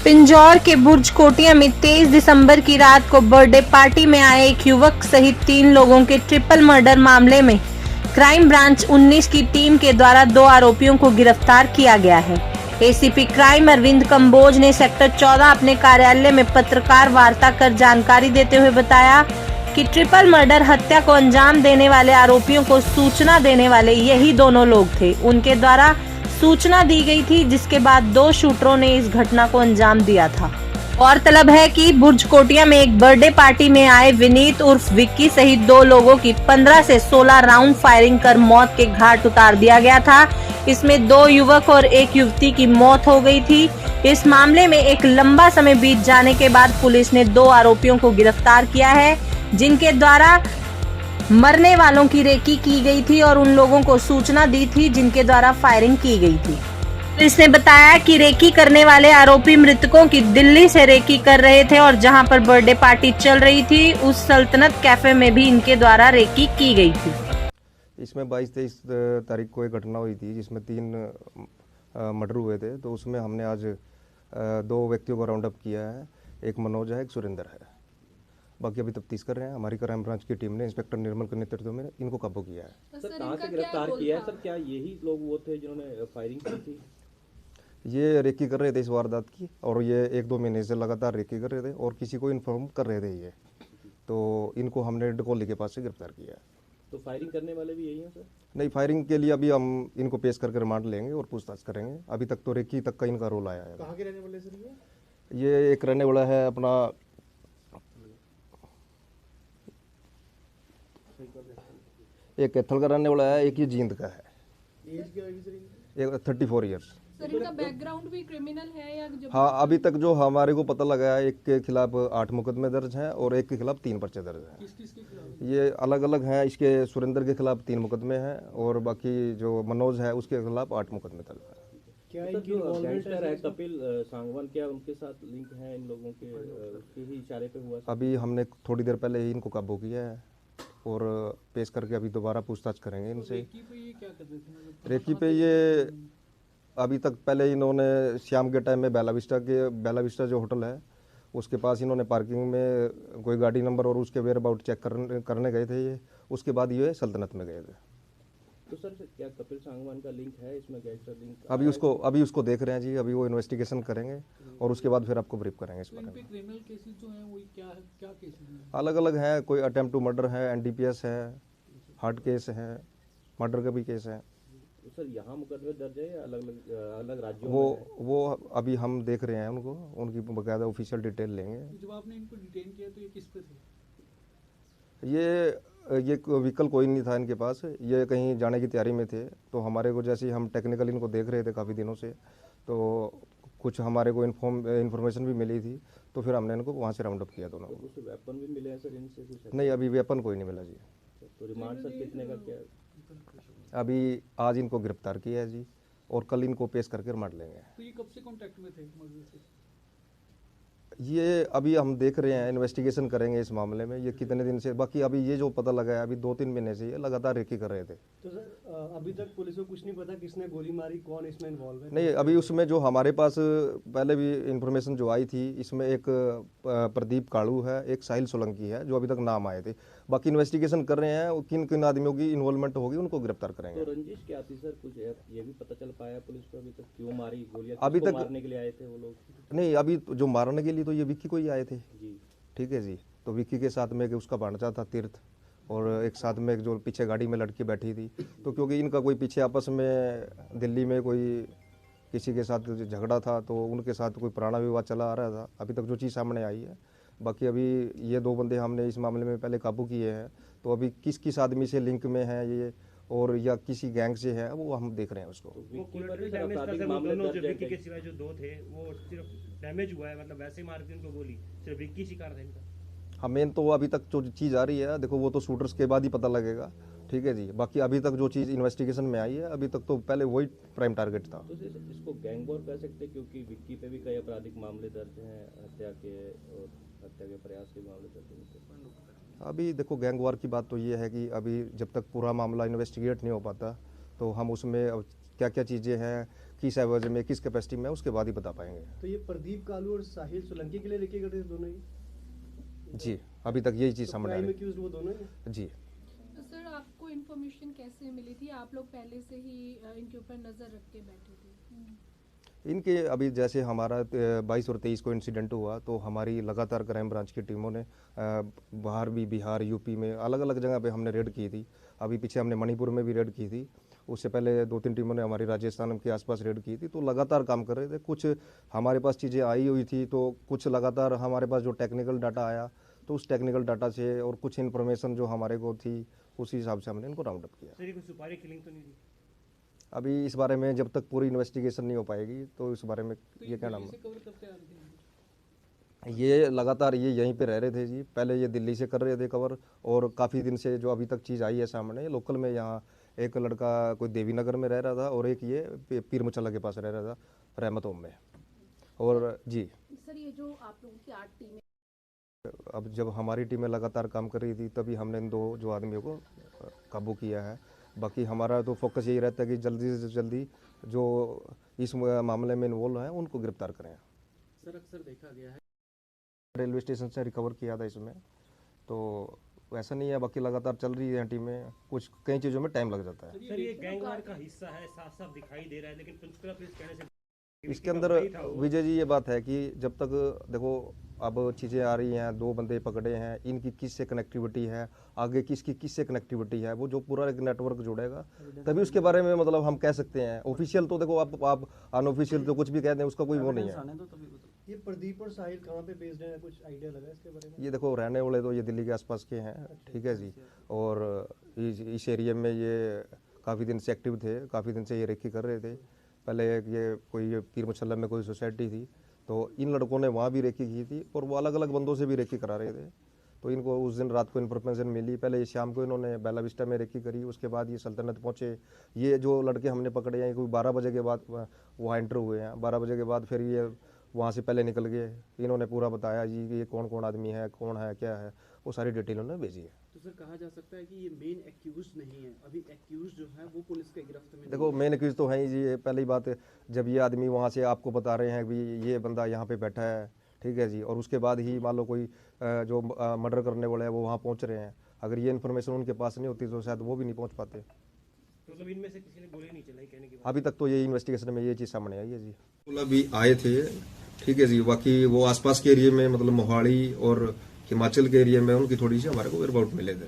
पिंजौर के बुर्ज कोटिया में 23 दिसंबर की रात को बर्थडे पार्टी में आए एक युवक सहित 3 लोगों के ट्रिपल मर्डर मामले में क्राइम ब्रांच 19 की टीम के द्वारा 2 आरोपियों को गिरफ्तार किया गया है। एसीपी क्राइम अरविंद कंबोज ने सेक्टर 14 अपने कार्यालय में पत्रकार वार्ता कर जानकारी देते हुए बताया कि ट्रिपल मर्डर हत्या को अंजाम देने वाले आरोपियों को सूचना देने वाले यही दोनों लोग थे। उनके द्वारा सूचना दी गई थी, जिसके बाद 2 शूटरों ने इस घटना को अंजाम दिया था। गौरतलब है कि बुर्ज कोटिया में एक बर्थडे पार्टी में आए विनीत उर्फ विक्की सहित 2 लोगों की 15 से 16 राउंड फायरिंग कर मौत के घाट उतार दिया गया था। इसमें 2 युवक और 1 युवती की मौत हो गई थी। इस मामले में एक लंबा समय बीत जाने के बाद पुलिस ने 2 आरोपियों को गिरफ्तार किया है, जिनके द्वारा मरने वालों की रेकी की गई थी और उन लोगों को सूचना दी थी जिनके द्वारा फायरिंग की गई थी। पुलिस ने बताया कि रेकी करने वाले आरोपी मृतकों की दिल्ली से रेकी कर रहे थे और जहां पर बर्थडे पार्टी चल रही थी उस सल्तनत कैफे में भी इनके द्वारा रेकी की गई थी। इसमें 22-23 तारीख को एक घटना हुई थी जिसमें 3 मर्डर हुए थे। तो उसमें हमने आज 2 व्यक्तियों को राउंड अप किया है। एक मनोज है, एक सुरेंद्र है। बाकी अभी तफ्तीश कर रहे हैं। हमारी क्राइम ब्रांच की टीम ने इंस्पेक्टर निर्मल के नेतृत्व में इनको काबू किया है। सर कहाँ से गिरफ्तार किया है? सर क्या यही लोग वो थे जिन्होंने फायरिंग की थी? ये रेकी कर रहे थे इस वारदात की, और ये 1-2 महीने से लगातार रेकी कर रहे थे और किसी को इन्फॉर्म कर रहे थे ये। तो इनको हमने डकोली के पास से गिरफ्तार किया है। तो फायरिंग करने वाले भी यही हैं सर? नहीं, फायरिंग के लिए अभी हम इनको पेश करके रिमांड लेंगे और पूछताछ करेंगे। अभी तक तो रेकी तक का इनका रोल आया है। कहाँ के रहने वाले सर ये एक रहने वाला है अपना एक कैथल का रहने वाला है, एक ये जींद का है। एज क्या होगी सर इनकी? एक 34 ईयर्स। सर इनका बैकग्राउंड भी क्रिमिनल है या जब हाँ, अभी तक जो हमारे को पता लगा है, एक के खिलाफ 8 मुकदमे दर्ज हैं और एक के खिलाफ 3 पर्चे दर्ज हैं। किस किस के खिलाफ? ये अलग अलग हैं। इसके सुरेंद्र के खिलाफ 3 मुकदमे हैं और बाकी जो मनोज है उसके खिलाफ 8 मुकदमे दर्ज हैं। क्या सर इनकी जो इन्वॉल्वमेंट गैंगस्टर है है? कपिल सांगवान, क्या उनके साथ लिंक है इन लोगों के? उसके ही इशारे पे हुआ सर? अभी हमने थोड़ी देर पहले ही इनको काबू किया है और पेश करके अभी दोबारा पूछताछ करेंगे इनसे। रेकी पे ये क्या कर रहे थे? मतलब रेकी पे ये अभी तक पहले इन्होंने शाम के टाइम में बेला विस्टा जो होटल है उसके पास इन्होंने पार्किंग में कोई गाड़ी नंबर और उसके वेयर अबाउट चेक करने गए थे ये। उसके बाद ये सल्तनत में गए थे। तो सर क्या कपिल सांगवान का लिंक है इसमें, गैंगस्टर लिंक? अभी उसको देख रहे हैं जी। अभी वो इन्वेस्टिगेशन करेंगे और उसके बाद फिर आपको ब्रीफ करेंगे इस तो बारे इन पे में। क्रिमिनल केसेस जो हैं वो क्या क्या केसेस हैं? अलग अलग हैं। कोई अटेम्प्ट टू मर्डर है, NDPS है, हार्ट केस है, मर्डर का भी केस है। तो सर यहाँ मुकदमे दर्ज है या अलग अलग राज्यों में है? वो अभी हम देख रहे हैं उनको, उनकी बाकायदा ऑफिशियल डिटेल लेंगे। तो जब आपने इनको डिटेन किया तो ये किस पे थे? ये व्हीकल कोई नहीं था इनके पास। ये कहीं जाने की तैयारी में थे। तो हमारे को जैसे ही हम टेक्निकल इनको देख रहे थे काफ़ी दिनों से, तो कुछ हमारे को इन्फॉर्मेशन भी मिली थी, तो फिर हमने इनको वहाँ से राउंड अप किया दोनों तो को। कुछ वेपन भी मिले हैं सर इनसे कुछ? नहीं, अभी वेपन कोई नहीं मिला जी। तो रिमांड सर कितने का क्या? अभी आज इनको गिरफ्तार किया है जी और कल इनको पेश करके रिमांड लेंगे। तो ये कब से कांटेक्ट में थे मर्डर से? ये अभी हम देख रहे हैं, इन्वेस्टिगेशन करेंगे इस मामले में ये कितने दिन से। बाकी अभी ये जो पता लगा है, अभी 2-3 महीने से ये लगातार रेकी कर रहे थे। तो सर अभी तक पुलिस को कुछ नहीं पता किसने गोली मारी, कौन इसमें इन्वॉल्व है? नहीं, अभी उसमें जो हमारे पास पहले भी इंफॉर्मेशन जो आई थी, इसमें एक प्रदीप काड़ू है, एक साहिल सोलंकी है जो अभी तक नाम आए थे। बाकी इन्वेस्टिगेशन कर रहे हैं, किन किन आदमियों की इन्वॉल्वमेंट होगी उनको गिरफ्तार करेंगे। तो रंजिश क्या थी सर? कुछ ये भी पता चल पाया पुलिस को अभी तक? क्यों मारी गोलियां? अभी किसको तक मारने के लिए आए थे वो लोग? नहीं, अभी जो मारने के लिए तो ये विक्की को ही आए थे। जी ठीक है जी। तो विक्की के साथ में एक उसका भांजा था तीर्थ, और एक साथ में जो पीछे गाड़ी में लड़की बैठी थी। तो क्योंकि इनका कोई पीछे आपस में दिल्ली में कोई किसी के साथ झगड़ा था, तो उनके साथ कोई पुराना विवाद चला आ रहा था। अभी तक जो चीज़ सामने आई है। बाकी अभी ये 2 बंदे हमने इस मामले में पहले काबू किए हैं। तो अभी किस किस आदमी से लिंक में है ये और या किसी गैंग से है, वो हम देख रहे हैं उसको। विक्की पर भी सर आपराधिक मामले दर्ज है विक्की के क्या? सिवाय जो 2 थे वो सिर्फ डैमेज हुआ है, मतलब वैसे मार दी उनको गोली, सिर्फ विक्की शिकार था इनका। हाँ, मेन तो अभी तक जो चीज़ आ रही है, देखो वो तो शूटर्स के बाद ही पता लगेगा। ठीक है जी। बाकी अभी तक जो चीज़ इन्वेस्टिगेशन में आई है, अभी तक तो पहले वही प्राइम टारगेट था। तो इसको गैंग वॉर कह सकते हैं क्योंकि विक्की पे भी कई आपराधिक मामले दर्ज हैं, हत्या के और हत्या के प्रयास के मामले दर्ज हैं। अभी देखो, गैंग वॉर की बात तो ये है कि अभी जब तक पूरा मामला इन्वेस्टिगेट नहीं हो पाता, तो हम उसमें क्या क्या चीज़ें हैं, किस एवज में, किस कैपेसिटी में, उसके बाद ही बता पाएंगे। तो ये प्रदीप कालू और साहिल सोलंकी के लिए रेकी कर रहे थे दोनों ही? जी, अभी तक यही चीज़ सामने आ क्राइम रही एक्यूज्ड वो दोनों ही? जी। तो सर आपको इन्फॉर्मेशन कैसे मिली थी? आप लोग पहले से ही इनके ऊपर नजर रख के बैठे थे? इनके अभी जैसे हमारा 22 और 23 को इंसिडेंट हुआ, तो हमारी लगातार क्राइम ब्रांच की टीमों ने बाहर भी, बिहार, यूपी में अलग अलग जगह पे हमने रेड की थी। अभी पीछे हमने मणिपुर में भी रेड की थी। उससे पहले 2-3 टीमों ने हमारी राजस्थान के आसपास रेड की थी। तो लगातार काम कर रहे थे। कुछ हमारे पास चीज़ें आई हुई थी, तो कुछ लगातार हमारे पास जो टेक्निकल डाटा आया, तो उस टेक्निकल डाटा से और कुछ इन्फॉर्मेशन जो हमारे को थी, उसी हिसाब से हमने इनको राउंड अप किया। सर ये कोई सुपारी किलिंग तो नहीं थी? अभी इस बारे में जब तक पूरी इन्वेस्टिगेशन नहीं हो पाएगी, तो इस बारे में तो ये क्या नाम दिल्ली से कवर करते आ रहे थे? ये लगातार ये यहीं पे रह रहे थे जी। पहले ये दिल्ली से कर रहे थे कवर, और काफ़ी दिन से जो अभी तक चीज़ आई है सामने, लोकल में यहाँ एक लड़का कोई देवीनगर में रह रहा था, और एक ये पीर मुचल्ला के पास रह रहा था, रहमत ओम में। और जी, सर ये जो आप लोगों की 8 टीमें, अब जब हमारी टीमें लगातार काम कर रही थी, तभी हमने इन 2 जो आदमियों को काबू किया है। बाकी हमारा तो फोकस यही रहता है कि जल्दी से जल्दी जो इस मामले में इन्वॉल्व हैं उनको गिरफ्तार करें। सर अक्सर देखा गया है रेलवे स्टेशन से रिकवर किया था इसमें, तो वैसा नहीं है। बाकी लगातार चल रही है टीमें, कुछ कई चीज़ों में टाइम लग जाता है। सर ये गैंगवार का हिस्सा है, साफ साफ दिखाई दे रहा है, लेकिन पंचकुला पुलिस कहने से इसके अंदर विजय जी ये बात है कि जब तक देखो अब चीज़ें आ रही हैं, 2 बंदे पकड़े हैं, इनकी किससे कनेक्टिविटी है, आगे किसकी किससे कनेक्टिविटी है, वो जो पूरा एक नेटवर्क जुड़ेगा, तभी उसके बारे में मतलब हम कह सकते हैं। ऑफिशियल तो देखो आप अनऑफिशियल तो कुछ भी कह दें, उसका कोई वो नहीं है। ये प्रदीप और साहिल कहाँ पे बेस्ड है, कुछ आइडिया लगा इसके बारे में? ये देखो रहने वाले तो ये दिल्ली के आसपास के हैं, ठीक है जी। और इस एरिया में ये काफ़ी दिन से एक्टिव थे, काफ़ी दिन से ये रेकी कर रहे थे। पहले ये कोई पीर मुचल्ला में कोई सोसाइटी थी, तो इन लड़कों ने वहाँ भी रेकी की थी, और वो अलग अलग बंदों से भी रेकी करा रहे थे। तो इनको उस दिन रात को इन्फॉर्मेशन मिली, पहले शाम को इन्होंने बेला विस्टा में रेकी करी, उसके बाद ये सल्तनत पहुँचे। ये जो लड़के हमने पकड़े हैं, कोई 12 बजे के बाद वहाँ एंटर हुए हैं। 12 बजे के बाद फिर ये वहाँ से पहले निकल गए। इन्होंने पूरा बताया जी कि ये कौन कौन आदमी है, कौन है, क्या है, वो सारी डिटेल उन्होंने भेजी है। तो सर कहा जा सकता है कि ये मेन एक्यूज नहीं है, अभी एक्यूज जो है वो पुलिस के गिरफ्त में देखो मेन एक्यूज तो है ही जी। ये पहली बात, जब ये आदमी वहाँ से आपको बता रहे हैं कि ये बंदा यहाँ पे बैठा है, ठीक है जी, और उसके बाद ही मान लो कोई जो मर्डर करने वाले हैं वो वहाँ पहुँच रहे हैं, अगर ये इन्फॉर्मेशन उनके पास नहीं होती तो शायद वो भी नहीं पहुँच पाते। मतलब इनमें से किसी ने गोली नहीं चलाई कहने की बात? अभी तक तो ये इन्वेस्टिगेशन में ये चीज़ सामने आई है जी। अभी आए थे, ठीक है जी। बाकी वो आसपास के एरिया में, मतलब मोहाली और हिमाचल के एरिया में उनकी थोड़ी सी हमारे को वेयरबाउट मिले थे।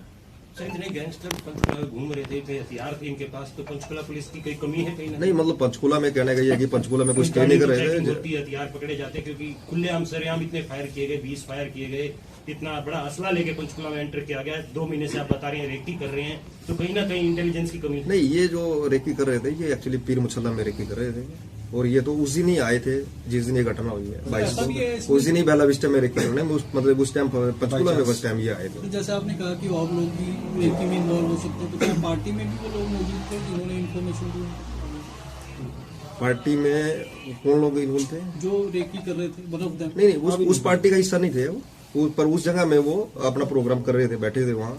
सर इतने गैंगस्टर पंचकुला घूम रहे थे, हथियार थे इनके पास, तो पंचकुला पुलिस की कोई कमी है कहीं? नहीं, मतलब पंचकुला में कहने का ये है कि पंचकुला में कुछ स्टे नहीं कर रहे थे। हथियार पकड़े जाते क्योंकि खुलेआम सरेआम इतने फायर किए गए, 20 फायर किए गए, इतना बड़ा असला लेके पंचकुला में एंटर किया गया। 2 महीने से आप बता रहे हैं रेकी कर रहे हैं, तो कहीं ना कहीं इंटेलिजेंस की कमी नहीं, ये जो रेकी कर रहे थे ये एक्चुअली पीर मुचल्ला में रेकी कर रहे थे, और ये तो उस दिन ही आए थे जिस दिन ये घटना हुई है 22 को। उस दिन ही बेला विस्टा में रेकी करने, मतलब उस टाइम पंचकुला में फर्स्ट टाइम ये आए थे। तो जैसे आपने कहा कि और लोग भी रेकी में इन्वॉल्व हो सकते हैं, तो क्या पार्टी में भी वो लोग मौजूद थे जिन्होंने इन्फॉर्मेशन दी? पार्टी में कौन लोग इन्वॉल्व थे? जो रेकी कर रहे थे, वन ऑफ देम? नहीं, उस पार्टी का हिस्सा नहीं थे वो, पर उस जगह में वो अपना प्रोग्राम कर रहे थे, बैठे थे वहाँ।